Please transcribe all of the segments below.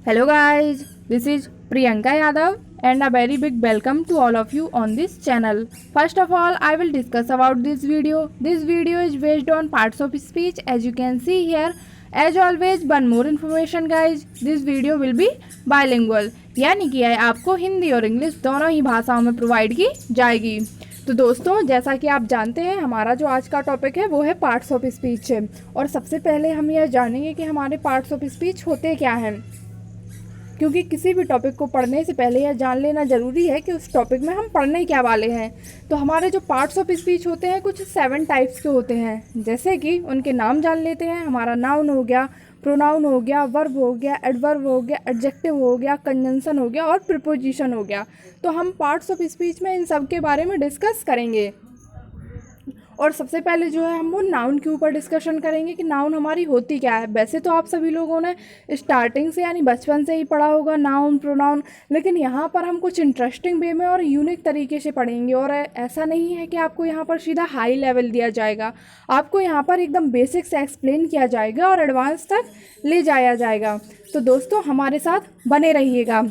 Hello guys, this is Priyanka Yadav and a very big welcome to all of you on this channel. First of all, I will discuss about this video. This video is based on parts of speech as you can see here. As always, one more information guys, this video will be bilingual यानी कि यह आपको हिंदी और English दोनों ही भाषाओं में provide की जाएगी। तो दोस्तों, जैसा कि आप जानते हैं हमारा जो आज का टॉपिक है वो है पार्ट्स ऑफ स्पीच है। और सबसे पहले हम यह जानेंगे कि हमारे पार्ट्स ऑफ स्पीच होते क्या हैं, क्योंकि किसी भी टॉपिक को पढ़ने से पहले यह जान लेना ज़रूरी है कि उस टॉपिक में हम पढ़ने क्या वाले हैं। तो हमारे जो पार्ट्स ऑफ स्पीच होते हैं कुछ 7 टाइप्स के होते हैं, जैसे कि उनके नाम जान लेते हैं। हमारा नाउन हो गया, प्रोनाउन हो गया, वर्ब हो गया, एडवर्ब हो गया, एडजेक्टिव हो गया, कंजंक्शन हो गया और प्रीपोजिशन हो गया। तो हम पार्ट्स ऑफ स्पीच में इन सब के बारे में डिस्कस करेंगे। और सबसे पहले जो है हम वो नाउन के ऊपर डिस्कशन करेंगे कि नाउन हमारी होती क्या है। वैसे तो आप सभी लोगों ने स्टार्टिंग से यानी बचपन से ही पढ़ा होगा नाउन प्रोनाउन, लेकिन यहाँ पर हम कुछ इंटरेस्टिंग वे में और यूनिक तरीके से पढ़ेंगे। और ऐसा नहीं है कि आपको यहाँ पर सीधा हाई लेवल दिया जाएगा, आपको यहाँ पर एकदम बेसिक से एक्सप्लेन किया जाएगा और एडवांस तक ले जाया जाएगा। तो दोस्तों हमारे साथ बने रहिएगा।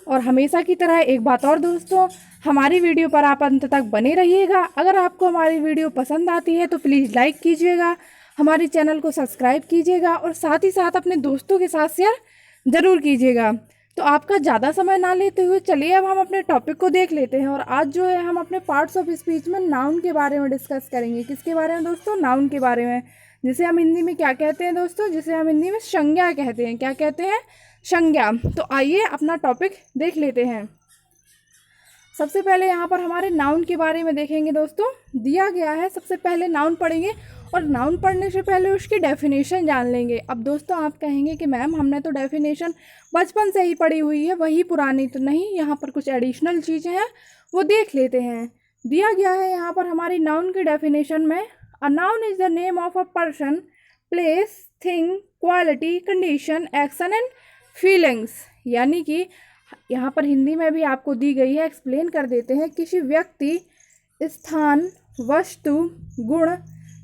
और हमेशा की तरह एक बात और दोस्तों, हमारी वीडियो पर आप अंत तक बने रहिएगा। अगर आपको हमारी वीडियो पसंद आती है तो प्लीज़ लाइक कीजिएगा, हमारे चैनल को सब्सक्राइब कीजिएगा और साथ ही साथ अपने दोस्तों के साथ शेयर ज़रूर कीजिएगा। तो आपका ज़्यादा समय ना लेते हुए चलिए अब हम अपने टॉपिक को देख लेते हैं। और आज जो है हम अपने पार्ट्स ऑफ स्पीच में नाउन के बारे में डिस्कस करेंगे। किसके बारे में दोस्तों? नाउन के बारे में। जिसे हम हिंदी में क्या कहते हैं दोस्तों? जिसे हम हिंदी में संज्ञा कहते हैं। क्या कहते हैं? संज्ञा। तो आइए अपना टॉपिक देख लेते हैं। सबसे पहले यहाँ पर हमारे नाउन के बारे में देखेंगे दोस्तों, दिया गया है। सबसे पहले नाउन पढ़ेंगे और नाउन पढ़ने से पहले उसकी डेफिनेशन जान लेंगे। अब दोस्तों आप कहेंगे कि मैम हमने तो डेफिनेशन बचपन से ही पढ़ी हुई है, वही पुरानी तो नहीं, यहाँ पर कुछ एडिशनल चीज़ें हैं वो देख लेते हैं। दिया गया है यहाँ पर हमारी नाउन की डेफिनेशन में, a noun is the name of a person, place, thing, quality, condition, action and feelings. यानी कि यहाँ पर हिंदी में भी आपको दी गई है, एक्सप्लेन कर देते हैं। किसी व्यक्ति, स्थान, वस्तु, गुण,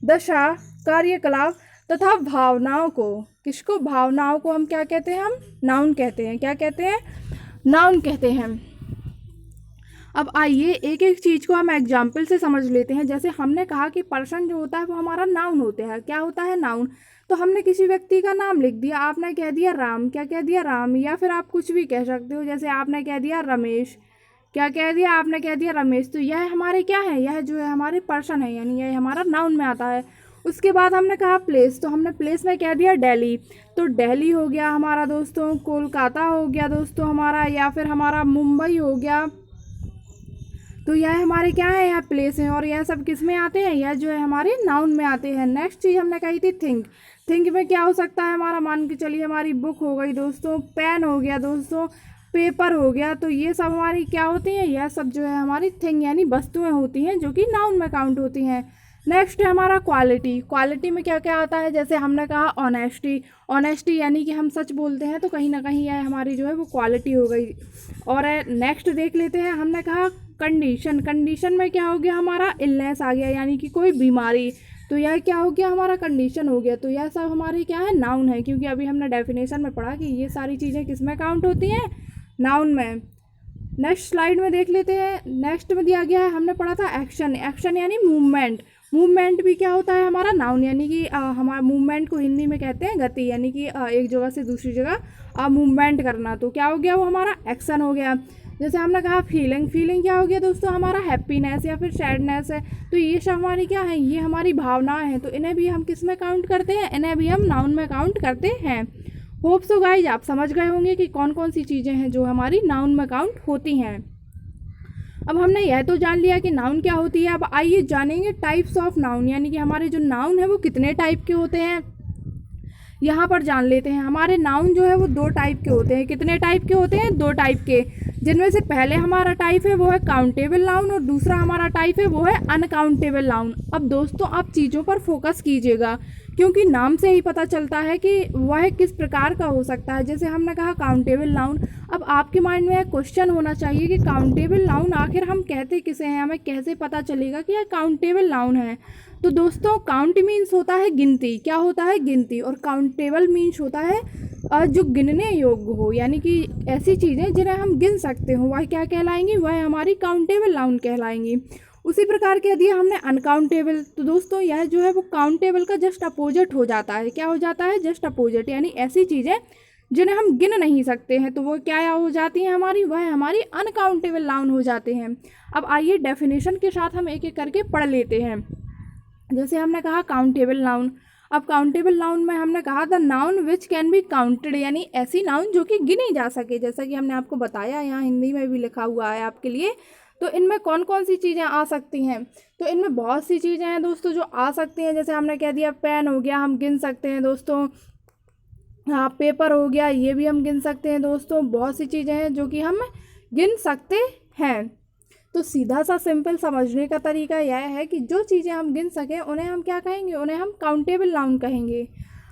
दशा, कार्यकलाप तथा भावनाओं को, किसको? भावनाओं को हम क्या कहते हैं? हम नाउन कहते हैं। क्या कहते हैं? नाउन कहते हैं। अब आइए एक एक चीज़ को हम एग्जाम्पल से समझ लेते हैं। जैसे हमने कहा कि पर्सन जो होता है वो हमारा नाउन होता है। क्या होता है? नाउन। तो हमने किसी व्यक्ति का नाम लिख दिया, आपने कह दिया राम। क्या कह दिया? राम। या फिर आप कुछ भी कह सकते हो, जैसे आपने कह दिया रमेश। क्या कह दिया? आपने कह दिया रमेश। तो यह हमारे क्या है? यह जो है हमारे पर्सन है, यानी यह हमारा नाउन में आता है। उसके बाद हमने कहा प्लेस, तो हमने प्लेस में कह दिया दिल्ली। तो दिल्ली हो गया हमारा दोस्तों, कोलकाता हो गया दोस्तों हमारा, या फिर हमारा मुंबई हो गया। तो यह हमारे क्या है? यह प्लेस है। और यह सब किस में आते हैं? यह जो है हमारे नाउन में आते हैं। नेक्स्ट चीज़ हमने कही थी थिंक। थिंक में क्या हो सकता है हमारा? मान के चलिए हमारी बुक हो गई दोस्तों, पेन हो गया दोस्तों, पेपर हो गया। तो ये सब हमारी क्या होती हैं? यह सब जो है हमारी थिंग यानी वस्तुएं होती हैं जो कि नाउन में काउंट होती हैं। नेक्स्ट है हमारा क्वालिटी। क्वालिटी में क्या क्या आता है? जैसे हमने कहा ऑनेस्टी। ऑनेस्टी यानी कि हम सच बोलते हैं, तो कहीं ना कहीं यह हमारी जो है वो क्वालिटी हो गई। और नेक्स्ट देख लेते हैं, हमने कहा कंडीशन। कंडीशन में क्या हो गया हमारा? इलनेस आ गया, यानी कि कोई बीमारी। तो यह क्या हो गया? हमारा कंडीशन हो गया। तो यह सब हमारी क्या है? नाउन है। क्योंकि अभी हमने डेफिनेशन में पढ़ा कि ये सारी चीज़ें किस में काउंट होती हैं? नाउन में। नेक्स्ट स्लाइड में देख लेते हैं। नेक्स्ट में दिया गया है, हमने पढ़ा था एक्शन। एक्शन यानी मूवमेंट। मूवमेंट भी क्या होता है? हमारा नाउन। यानी कि हमारा मूवमेंट को हिंदी में कहते हैं गति, यानी कि एक जगह से दूसरी जगह मूवमेंट करना। तो क्या हो गया? वो हमारा एक्शन हो गया। जैसे हमने कहा फीलिंग। फीलिंग क्या हो गया दोस्तों? हमारा हैप्पीनेस या फिर सैडनेस है। तो ये सब हमारी क्या है? ये हमारी भावनाएं हैं। तो इन्हें भी हम किस में काउंट करते हैं? इन्हें भी हम नाउन में काउंट करते हैं। होप सो गाइज आप समझ गए होंगे कि कौन कौन सी चीज़ें हैं जो हमारी नाउन में काउंट होती हैं। अब हमने यह तो जान लिया कि नाउन क्या होती है। अब आइए जानेंगे टाइप्स ऑफ नाउन, यानी कि हमारे जो नाउन है वो कितने टाइप के होते हैं यहाँ पर जान लेते हैं। हमारे नाउन जो है वो 2 टाइप के होते हैं। कितने टाइप के होते हैं? 2 टाइप के, जिनमें से पहले हमारा टाइप है वो है काउंटेबल नाउन और दूसरा हमारा टाइप है वो है अनकाउंटेबल नाउन। अब दोस्तों आप चीज़ों पर फोकस कीजिएगा, क्योंकि नाम से ही पता चलता है कि वह किस प्रकार का हो सकता है। जैसे हमने कहा काउंटेबल नाउन। अब आपके माइंड में एक क्वेश्चन होना चाहिए कि काउंटेबल नाउन आखिर हम कहते किसे हैं? हमें कैसे पता चलेगा कि यह काउंटेबल नाउन है? तो दोस्तों काउंट मीन्स होता है गिनती। क्या होता है? गिनती। और काउंटेबल मीन्स होता है जो गिनने योग्य हो, यानी कि ऐसी चीज़ें जिन्हें हम गिन सकते हो, वह क्या कहलाएंगी, वह हमारी काउंटेबल नाउन कहलाएंगी। उसी प्रकार कह दिया हमने अनकाउंटेबल, तो दोस्तों यह जो है वो काउंटेबल का जस्ट अपोजिट हो जाता है। क्या हो जाता है, जस्ट अपोजिट, यानी ऐसी चीज़ें जिन्हें हम गिन नहीं सकते हैं तो वो क्या हो जाती हैं हमारी, वह हमारी अनकाउंटेबल नाउन हो जाते हैं। अब आइए डेफिनेशन के साथ हम एक एक करके पढ़ लेते हैं। जैसे हमने कहा काउंटेबल नाउन, अब काउंटेबल नाउन में हमने कहा the noun which can be counted, यानी ऐसी नाउन जो कि गिनी जा सके। जैसा कि हमने आपको बताया, यहाँ हिंदी में भी लिखा हुआ है आपके लिए। तो इनमें कौन कौन सी चीज़ें आ सकती हैं, तो इनमें बहुत सी चीज़ें हैं दोस्तों जो आ सकती हैं। जैसे हमने कह दिया पेन हो गया, हम गिन सकते हैं दोस्तों। हाँ, पेपर हो गया, ये भी हम गिन सकते हैं दोस्तों। बहुत सी चीज़ें हैं जो कि हम गिन सकते हैं। तो सीधा सा सिंपल समझने का तरीका यह है कि जो चीज़ें हम गिन सकें उन्हें हम क्या कहेंगे, उन्हें हम काउंटेबल नाउन कहेंगे।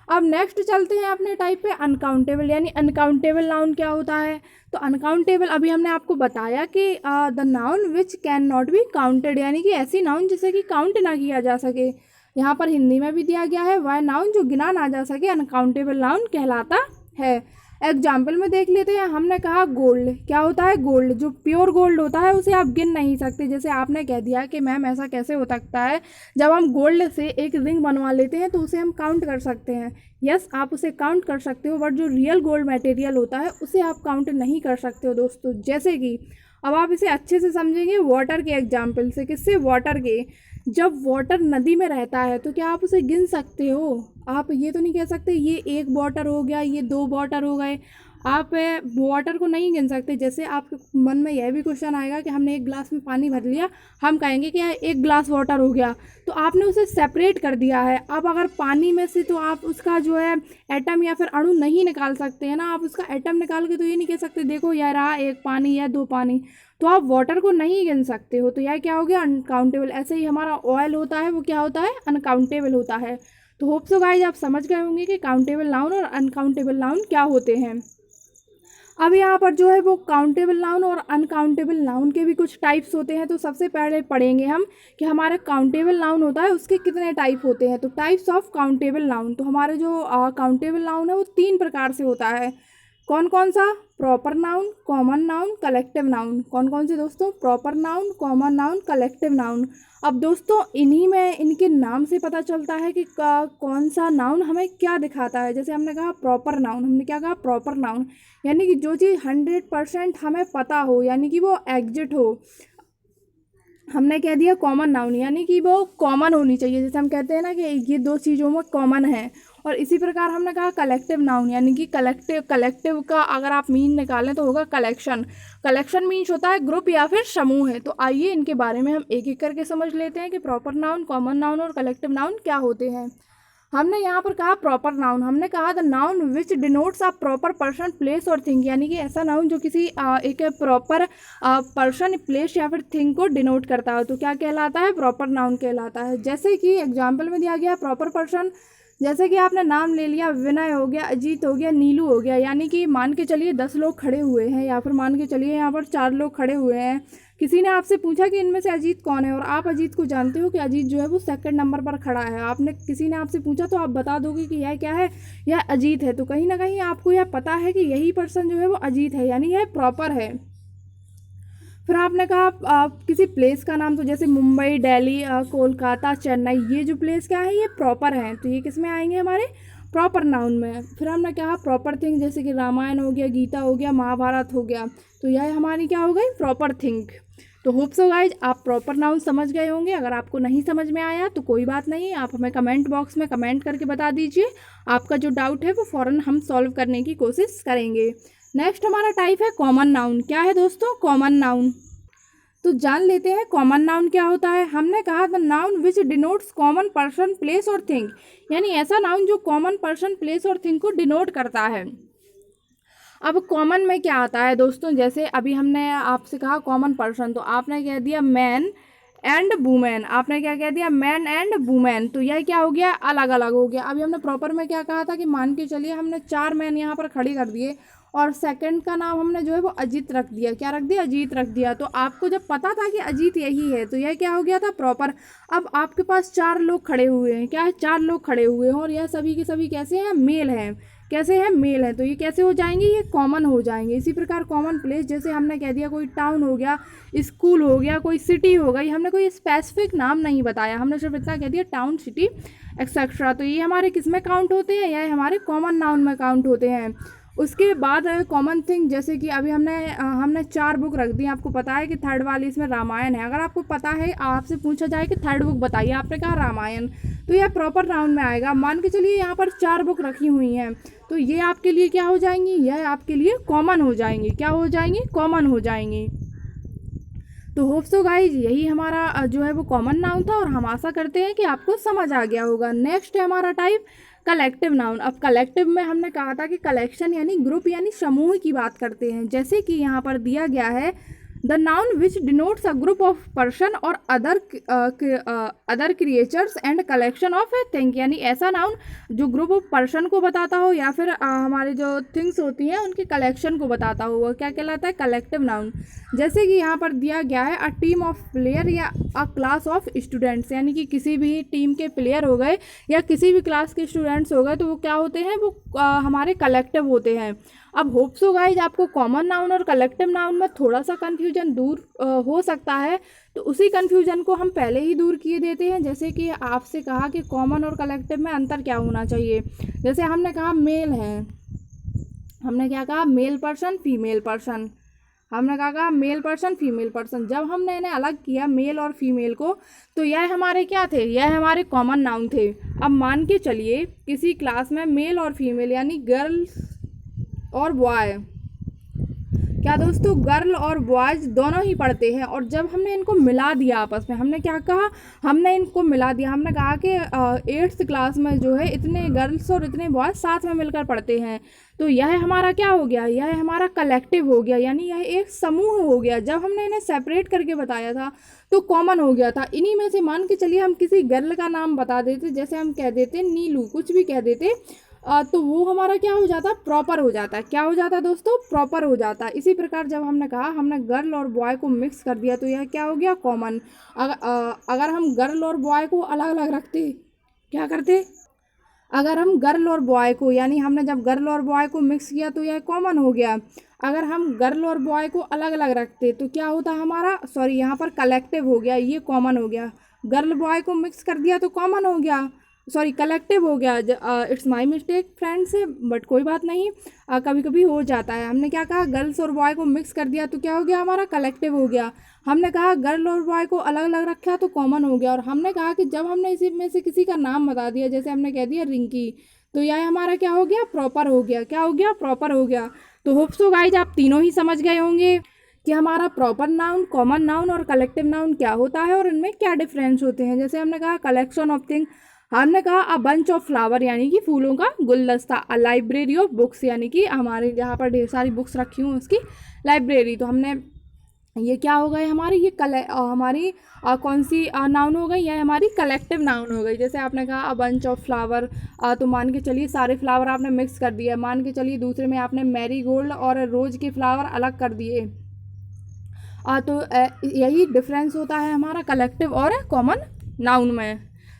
अब नेक्स्ट चलते हैं अपने टाइप पे अनकाउंटेबल, यानी अनकाउंटेबल नाउन क्या होता है। तो अनकाउंटेबल अभी हमने आपको बताया कि the noun which can not be counted, यानी कि ऐसी नाउन जिसे कि काउंट ना किया जा सके। यहाँ पर हिंदी में भी दिया गया है, वह नाउन जो गिना ना जा सके अनकाउंटेबल नाउन कहलाता है। एग्जाम्पल में देख लेते हैं। हमने कहा गोल्ड, क्या होता है, गोल्ड जो प्योर गोल्ड होता है उसे आप गिन नहीं सकते। जैसे आपने कह दिया कि मैम ऐसा कैसे हो सकता है, जब हम गोल्ड से एक रिंग बनवा लेते हैं तो उसे हम काउंट कर सकते हैं। यस, आप उसे काउंट कर सकते हो, बट जो रियल गोल्ड मटेरियल होता है उसे आप काउंट नहीं कर सकते हो दोस्तों। जैसे कि अब आप इसे अच्छे से समझेंगे वाटर के एग्जाम्पल से। किससे, वाटर के। जब वाटर नदी में रहता है तो क्या आप उसे गिन सकते हो, आप ये तो नहीं कह सकते ये एक वाटर हो गया, ये दो वाटर हो गए, आप वाटर को नहीं गिन सकते। जैसे आपके मन में यह भी क्वेश्चन आएगा कि हमने एक गिलास में पानी भर लिया, हम कहेंगे कि एक गिलास वाटर हो गया, तो आपने उसे सेपरेट कर दिया है। अब अगर पानी में से तो आप उसका जो है एटम या फिर अणु नहीं निकाल सकते हैं ना, आप उसका एटम निकाल के तो ये नहीं कह सकते देखो यह रहा एक पानी या दो पानी, तो आप वाटर को नहीं गिन सकते हो। तो यह क्या हो गया, अनकाउंटेबल। ऐसे ही हमारा ऑयल होता है, वो क्या होता है, अनकाउंटेबल होता है। तो होप सो गाइज आप समझ गए होंगे कि काउंटेबल नाउन और अनकाउंटेबल नाउन क्या होते हैं। अब यहाँ पर जो है वो काउंटेबल नाउन और अनकाउंटेबल नाउन के भी कुछ टाइप्स होते हैं। तो सबसे पहले पढ़ेंगे हम कि हमारा काउंटेबल नाउन होता है उसके कितने टाइप होते हैं। तो टाइप्स ऑफ काउंटेबल नाउन, तो हमारे जो काउंटेबल नाउन है वो 3 प्रकार से होता है। कौन कौन सा, proper noun, common noun, collective noun. कौन कौन से दोस्तों, proper noun, common noun, collective noun. अब दोस्तों इन्हीं में इनके नाम से पता चलता है कि कौन सा नाउन हमें क्या दिखाता है। जैसे हमने कहा प्रॉपर नाउन, हमने क्या कहा, प्रॉपर नाउन, यानी कि जो चीज़ 100% हमें पता हो, यानी कि वो एग्जिट हो। हमने कह दिया कॉमन नाउन, यानी कि वो कॉमन होनी चाहिए। जैसे हम कहते हैं ना कि ये दो चीज़ों में कॉमन है। और इसी प्रकार हमने कहा कलेक्टिव नाउन, यानी कि कलेक्टिव का अगर आप मीन निकालें तो होगा कलेक्शन। कलेक्शन मीन्स होता है ग्रुप या फिर समूह है। तो आइए इनके बारे में हम एक एक करके समझ लेते हैं कि प्रॉपर नाउन, कॉमन नाउन और कलेक्टिव नाउन क्या होते हैं। हमने यहाँ पर कहा प्रॉपर नाउन, हमने कहा the noun which denotes a proper person, place और थिंग, यानी कि ऐसा नाउन जो किसी एक प्रॉपर पर्सन, प्लेस या फिर थिंग को डिनोट करता है, तो क्या कहलाता है, प्रॉपर नाउन कहलाता है। जैसे कि एग्जाम्पल में दिया गया प्रॉपर पर्सन, जैसे कि आपने नाम ले लिया, विनय हो गया, अजीत हो गया, नीलू हो गया, यानी कि मान के चलिए 10 लोग खड़े हुए हैं, या फिर मान के चलिए यहाँ पर 4 लोग खड़े हुए हैं। किसी ने आपसे पूछा कि इनमें से अजीत कौन है, और आप अजीत को जानते हो कि अजीत जो है वो 2nd नंबर पर खड़ा है। आपने किसी ने आपसे पूछा तो आप बता दोगे कि यह क्या है, यह अजीत है। तो कहीं ना कहीं आपको यह पता है कि यही पर्सन जो है वो अजीत है, यानी यह प्रॉपर है। फिर आपने कहा किसी प्लेस का नाम, तो जैसे मुंबई, दिल्ली, कोलकाता, चेन्नई, ये जो प्लेस क्या है ये प्रॉपर हैं, तो ये किस में आएंगे, हमारे प्रॉपर नाउन में। फिर हमने कहा प्रॉपर थिंग, जैसे कि रामायण हो गया, गीता हो गया, महाभारत हो गया, तो यह हमारी क्या हो गई, प्रॉपर थिंग। तो होप सो गाइज आप प्रॉपर नाउन समझ गए होंगे। अगर आपको नहीं समझ में आया तो कोई बात नहीं, आप हमें कमेंट बॉक्स में कमेंट करके बता दीजिए। आपका जो डाउट है वो फ़ौरन हम सॉल्व करने की कोशिश करेंगे। नेक्स्ट हमारा टाइप है कॉमन नाउन। क्या है दोस्तों, कॉमन नाउन। तो जान लेते हैं कॉमन नाउन क्या होता है। हमने कहा the noun which denotes common person, place और थिंग, यानी ऐसा नाउन जो कॉमन पर्सन, प्लेस और थिंग को डिनोट करता है। अब कॉमन में क्या आता है दोस्तों, जैसे अभी हमने आपसे कहा कॉमन पर्सन, तो आपने कह दिया मैन एंड वुमेन, आपने क्या कह दिया, मैन एंड वुमेन, तो यह क्या हो गया, अलग अलग हो गया। अभी हमने प्रॉपर में क्या कहा था कि मान के चलिए हमने 4 मैन यहाँ पर खड़ी कर दिए और सेकंड का नाम हमने जो है वो अजीत रख दिया। क्या रख दिया, अजीत रख दिया। तो आपको जब पता था कि अजीत यही है तो यह क्या हो गया था, प्रॉपर। अब आपके पास 4 लोग खड़े हुए हैं, क्या है, 4 लोग खड़े हुए हैं और यह सभी के सभी कैसे हैं, मेल हैं। कैसे हैं, मेल हैं, तो ये कैसे हो जाएंगे, ये कॉमन हो जाएंगे। इसी प्रकार कॉमन प्लेस, जैसे हमने कह दिया कोई टाउन हो गया, स्कूल हो गया, कोई सिटी हो गई, हमने कोई स्पेसिफिक नाम नहीं बताया, हमने सिर्फ इतना कह दिया टाउन, सिटी एक्सेट्रा। तो ये हमारे किस में काउंट होते हैं, यह हमारे कॉमन नाउन में काउंट होते हैं। उसके बाद कॉमन थिंग, जैसे कि अभी हमने 4 बुक रख दी, आपको पता है कि थर्ड वाली इसमें रामायण है। अगर आपको पता है, आपसे पूछा जाए कि थर्ड बुक बताइए, आपने कहा रामायण, तो यह प्रॉपर नाउन में आएगा। मान के चलिए यहाँ पर 4 बुक रखी हुई हैं, तो ये आपके लिए क्या हो जाएंगी, यह आपके लिए कॉमन हो जाएंगी। क्या हो जाएंगी, कॉमन हो जाएंगी। तो होप सो गाइज यही हमारा जो है वो कॉमन नाउन था, और हम आशा करते हैं कि आपको समझ आ गया होगा। नेक्स्ट है हमारा टाइप कलेक्टिव नाउन। अब कलेक्टिव में हमने कहा था कि कलेक्शन यानी ग्रुप यानी समूह की बात करते हैं। जैसे कि यहाँ पर दिया गया है, the noun which denotes a group of person और other creatures and collection of a thing, यानी ऐसा नाउन जो ग्रुप ऑफ पर्सन को बताता हो या फिर हमारे जो थिंग्स होती हैं उनके कलेक्शन को बताता हो, वो क्या कहलाता है, कलेक्टिव नाउन। जैसे कि यहाँ पर दिया गया है अ टीम ऑफ प्लेयर या अ क्लास ऑफ स्टूडेंट्स, यानी कि किसी भी टीम के प्लेयर हो गए या किसी भी क्लास के स्टूडेंट्स हो गए, तो वो क्या होते हैं, वो हमारे कलेक्टिव होते हैं। अब होप सो गाइज आपको कॉमन नाउन और कलेक्टिव नाउन में थोड़ा सा कन्फ्यूजन दूर हो सकता है, तो उसी कन्फ्यूजन को हम पहले ही दूर किए देते हैं। जैसे कि आपसे कहा कि कॉमन और कलेक्टिव में अंतर क्या होना चाहिए। जैसे हमने कहा मेल है, हमने क्या कहा, मेल पर्सन फीमेल पर्सन, हमने कहा मेल पर्सन फीमेल पर्सन। जब हमने इन्हें अलग किया मेल और फीमेल को, तो यह हमारे क्या थे, यह हमारे कॉमन नाउन थे। अब मान के चलिए किसी क्लास में मेल और फीमेल यानी गर्ल्स और बॉय, क्या दोस्तों, गर्ल और बॉयज दोनों ही पढ़ते हैं, और जब हमने इनको मिला दिया आपस में, हमने क्या कहा, हमने इनको मिला दिया, हमने कहा कि 8th क्लास में जो है इतने गर्ल्स और इतने बॉयज साथ में मिलकर पढ़ते हैं, तो यह हमारा क्या हो गया, यह हमारा कलेक्टिव हो गया, यानी यह एक समूह हो गया। जब हमने इन्हें सेपरेट करके बताया था तो कॉमन हो गया था। इन्हीं में से मान के चलिए हम किसी गर्ल का नाम बता देते, जैसे हम कह देते नीलू, कुछ भी कह देते, तो वो हमारा क्या हो जाता, प्रॉपर हो जाता है। क्या हो जाता दोस्तों, प्रॉपर हो जाता है। इसी प्रकार जब हमने कहा हमने गर्ल और बॉय को मिक्स कर दिया, तो यह क्या हो गया, कॉमन। अगर हम गर्ल और बॉय को अलग अलग रखते, क्या करते, अगर हम गर्ल और बॉय को, यानी हमने जब गर्ल और बॉय को मिक्स किया तो यह कॉमन हो गया। अगर हम गर्ल और बॉय को अलग अलग रखते तो क्या होता हमारा, सॉरी यहाँ पर कलेक्टिव हो गया, ये कॉमन हो गया। गर्ल बॉय को मिक्स कर दिया तो कॉमन हो गया, सॉरी कलेक्टिव हो गया। It's my mistake friends, but कोई बात नहीं, कभी कभी हो जाता है। हमने क्या कहा, गर्ल्स और बॉय को मिक्स कर दिया तो क्या हो गया, हमारा कलेक्टिव हो गया। हमने कहा गर्ल और बॉय को अलग अलग रखा तो कॉमन हो गया। और हमने कहा कि जब हमने इसी में से किसी का नाम बता दिया, जैसे हमने कह दिया रिंकी, तो यह हमारा क्या हो गया, प्रॉपर हो गया। क्या हो गया, प्रॉपर हो गया। तो होप सो गाइज आप तीनों ही समझ गए होंगे कि हमारा प्रॉपर नाउन, कॉमन नाउन और कलेक्टिव नाउन क्या होता है और इनमें क्या डिफरेंस होते हैं। जैसे हमने कहा कलेक्शन ऑफ थिंग, हमने कहा अ बंच ऑफ फ्लावर यानी कि फूलों का गुलदस्ता, अ लाइब्रेरी ऑफ बुक्स यानी कि हमारे जहाँ पर ढेर सारी बुक्स रखी हुई उसकी लाइब्रेरी। तो हमने ये क्या हो गए हमारी, ये हमारी कौन सी नाउन हो गई, यह हमारी कलेक्टिव नाउन हो गई। जैसे आपने कहा अ बंच ऑफ फ्लावर, तो मान के चलिए सारे फ्लावर आपने मिक्स कर दिए। मान के चलिए दूसरे में आपने मैरीगोल्ड और रोज़ के फ्लावर अलग कर दिए। तो यही डिफरेंस होता है हमारा कलेक्टिव और कॉमन नाउन में।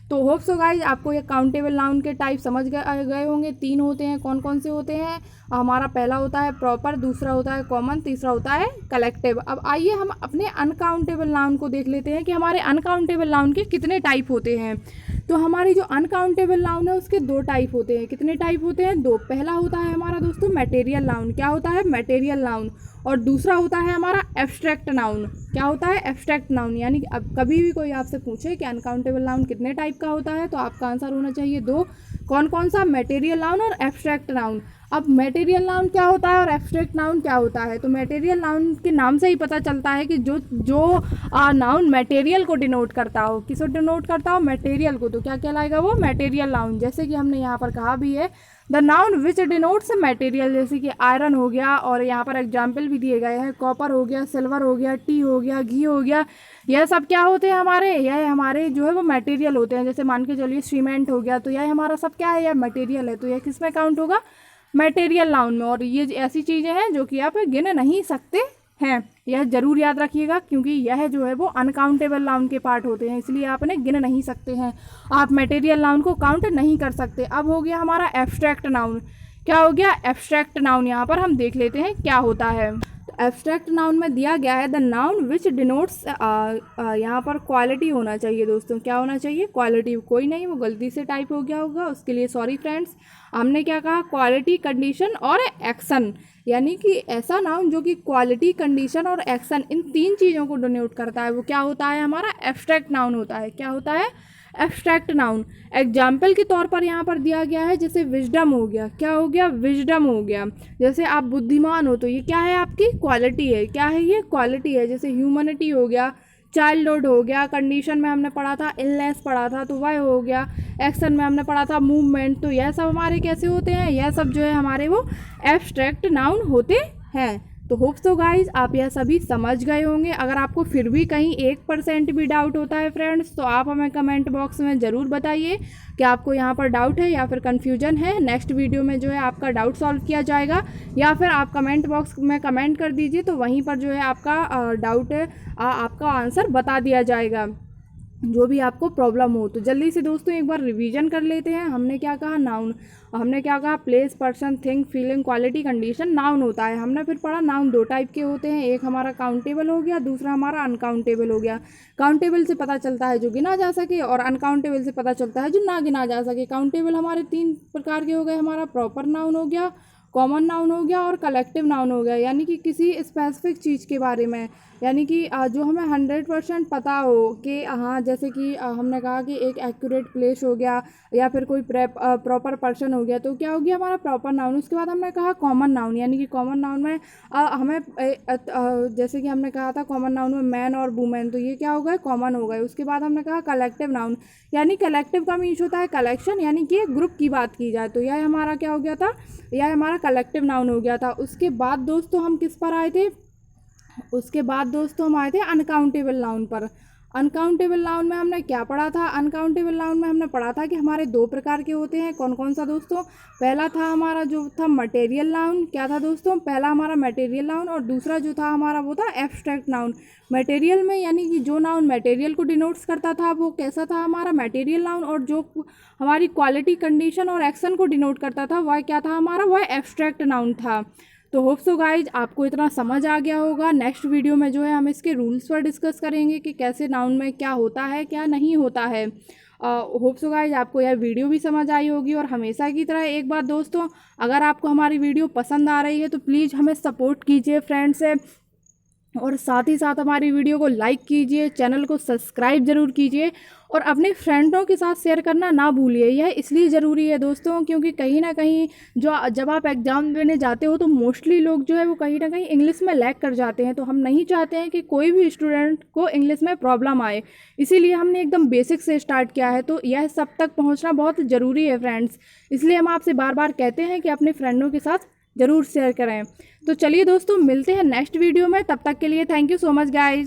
तो होप सो गाइज आपको ये काउंटेबल नाउन के टाइप समझ गए होंगे। 3 होते हैं, कौन कौन से होते हैं, हमारा पहला होता है प्रॉपर, दूसरा होता है कॉमन, तीसरा होता है कलेक्टिव। अब आइए हम अपने अनकाउंटेबल नाउन को देख लेते हैं कि हमारे अनकाउंटेबल नाउन के कितने टाइप होते हैं। तो हमारी जो अनकाउंटेबल नाउन है उसके 2 टाइप होते हैं। कितने टाइप होते हैं, 2। पहला होता है हमारा दोस्तों मटेरियल नाउन। क्या होता है, मटेरियल नाउन। और दूसरा होता है हमारा एब्स्ट्रैक्ट नाउन। क्या होता है, एब्स्ट्रैक्ट नाउन। यानी कि अब कभी भी कोई आपसे पूछे कि अनकाउंटेबल नाउन कितने टाइप का होता है, तो आपका आंसर होना चाहिए 2। कौन कौन सा, मटेरियल नाउन और एब्स्ट्रैक्ट नाउन। अब मटेरियल नाउन क्या होता है और एब्स्ट्रैक्ट नाउन क्या होता है। तो मटेरियल नाउन के नाम से ही पता चलता है कि जो नाउन मटेरियल को डिनोट करता हो, किसको डिनोट करता हो, मटेरियल को, तो क्या कहलाएगा वो, मटेरियल नाउन। जैसे कि हमने यहाँ पर कहा भी है the noun which denotes material, जैसे कि आयरन हो गया, और यहाँ पर एग्जाम्पल भी दिए गए हैं, कॉपर हो गया, सिल्वर हो गया, टी हो गया, घी हो गया, यह सब क्या होते हैं हमारे, यह हमारे जो है वो मटेरियल होते हैं। जैसे मान के चलिए सीमेंट हो गया, तो यह हमारा सब क्या है, यह मटेरियल है। तो यह किस में काउंट होगा, मटेरियल नाउन में। और ये ऐसी चीज़ें हैं जो कि आप गिन नहीं सकते हैं, यह जरूर याद रखिएगा, क्योंकि यह जो है वो अनकाउंटेबल नाउन के पार्ट होते हैं, इसलिए आप इन्हें गिन नहीं सकते हैं। आप मटेरियल नाउन को काउंट नहीं कर सकते। अब हो गया हमारा एब्स्ट्रैक्ट नाउन। क्या हो गया, एब्स्ट्रैक्ट नाउन। यहाँ पर हम देख लेते हैं क्या होता है। एब्स्ट्रैक्ट नाउन में दिया गया है द नाउन विच डिनोट्स, यहाँ पर क्वालिटी होना चाहिए दोस्तों। क्या होना चाहिए, क्वालिटी। कोई नहीं, वो गलती से टाइप हो गया होगा, उसके लिए सॉरी फ्रेंड्स। हमने क्या कहा, क्वालिटी, कंडीशन और एक्शन, यानी कि ऐसा नाउन जो कि क्वालिटी, कंडीशन और एक्शन इन 3 चीज़ों को डिनोट करता है, वो क्या होता है, हमारा एब्स्ट्रैक्ट नाउन होता है। क्या होता है, एब्स्ट्रैक्ट नाउन। एग्जाम्पल के तौर पर यहाँ पर दिया गया है, जैसे विजडम हो गया। क्या हो गया, विजडम हो गया। जैसे आप बुद्धिमान हो तो ये क्या है, आपकी क्वालिटी है। क्या है, ये क्वालिटी है। जैसे ह्यूमनिटी हो गया, चाइल्डहुड हो गया। कंडीशन में हमने पढ़ा था, इलनेस पढ़ा था, तो वह हो गया। एक्शन में हमने पढ़ा था, मूवमेंट। तो यह सब हमारे कैसे होते हैं, यह सब जो है हमारे वो एब्स्ट्रैक्ट नाउन होते हैं। तो होप सो गाइज आप यह सभी समझ गए होंगे। अगर आपको फिर भी कहीं 1% भी डाउट होता है फ्रेंड्स, तो आप हमें कमेंट बॉक्स में ज़रूर बताइए कि आपको यहाँ पर डाउट है या फिर कन्फ्यूजन है। नेक्स्ट वीडियो में जो है आपका डाउट सॉल्व किया जाएगा, या फिर आप कमेंट बॉक्स में कमेंट कर दीजिए, तो वहीं पर जो है आपका डाउट है, आपका आंसर बता दिया जाएगा, जो भी आपको प्रॉब्लम हो। तो जल्दी से दोस्तों एक बार रिवीजन कर लेते हैं। हमने क्या कहा, नाउन। हमने क्या कहा, place, person, thing, feeling, quality, condition noun होता है। हमने फिर पढ़ा नाउन 2 टाइप के होते हैं, एक हमारा काउंटेबल हो गया, दूसरा हमारा अनकाउंटेबल हो गया। काउंटेबल से पता चलता है जो गिना जा सके, और अनकाउंटेबल से पता चलता है जो ना गिना जा सके। काउंटेबल हमारे 3 प्रकार के हो गए, हमारा प्रॉपर नाउन हो गया, कॉमन नाउन हो गया और कलेक्टिव नाउन हो गया। यानी कि किसी स्पेसिफिक चीज़ के बारे में, यानी कि जो हमें 100% पता हो कि हाँ, जैसे कि हमने कहा कि एक एक्यूरेट प्लेस हो गया, या फिर कोई प्रॉपर पर्सन हो गया, तो क्या हो गया हमारा प्रॉपर नाउन। उसके बाद हमने कहा कॉमन नाउन, यानी कि कॉमन नाउन में हमें जैसे कि हमने कहा था कॉमन नाउन में मैन और वुमेन, तो ये क्या हो गए, कॉमन हो गए। उसके बाद हमने कहा कलेक्टिव नाउन, यानी कलेक्टिव का मीन्स होता है कलेक्शन, यानी कि ग्रुप की बात की जाए, तो यह हमारा क्या हो गया था, यह हमारा कलेक्टिव नाउन हो गया था। उसके बाद दोस्तों हम किस पर आए थे, उसके बाद दोस्तों हम आए थे अनकाउंटेबल नाउन पर। अनकाउंटेबल नाउन में हमने क्या पढ़ा था, अनकाउंटेबल नाउन में हमने पढ़ा था कि हमारे 2 प्रकार के होते हैं। कौन कौन सा दोस्तों, पहला था हमारा जो था मटेरियल नाउन। क्या था दोस्तों, पहला हमारा मटेरियल नाउन, और दूसरा जो था हमारा वो था एब्स्ट्रैक्ट नाउन। मटेरियल में यानी कि जो नाउन मटेरियल को डिनोट्स करता था वो कैसा था, हमारा मटेरियल नाउन, और जो हमारी क्वालिटी, कंडीशन और एक्शन को डिनोट करता था वह क्या था हमारा, वह एब्स्ट्रैक्ट नाउन था। तो होप सो गाइज आपको इतना समझ आ गया होगा। नेक्स्ट वीडियो में जो है हम इसके रूल्स पर डिस्कस करेंगे कि कैसे नाउन में क्या होता है, क्या नहीं होता है। होप सो गाइज आपको यह वीडियो भी समझ आई होगी। और हमेशा की तरह एक बात दोस्तों, अगर आपको हमारी वीडियो पसंद आ रही है तो प्लीज़ हमें सपोर्ट कीजिए फ्रेंड्स से, और साथ ही साथ हमारी वीडियो को लाइक कीजिए, चैनल को सब्सक्राइब ज़रूर कीजिए, और अपने फ्रेंडों के साथ शेयर करना ना भूलिए। यह इसलिए ज़रूरी है दोस्तों, क्योंकि कहीं ना कहीं जब आप एग्ज़ाम देने जाते हो तो मोस्टली लोग जो है वो कहीं ना कहीं इंग्लिश में लैग कर जाते हैं। तो हम नहीं चाहते हैं कि कोई भी स्टूडेंट को इंग्लिश में प्रॉब्लम आए, इसीलिए हमने एकदम बेसिक से स्टार्ट किया है। तो यह सब तक पहुँचना बहुत ज़रूरी है फ्रेंड्स, इसलिए हम आपसे बार बार कहते हैं कि अपने फ्रेंडों के साथ ज़रूर शेयर करें। तो चलिए दोस्तों मिलते हैं नेक्स्ट वीडियो में, तब तक के लिए thank you so much guys.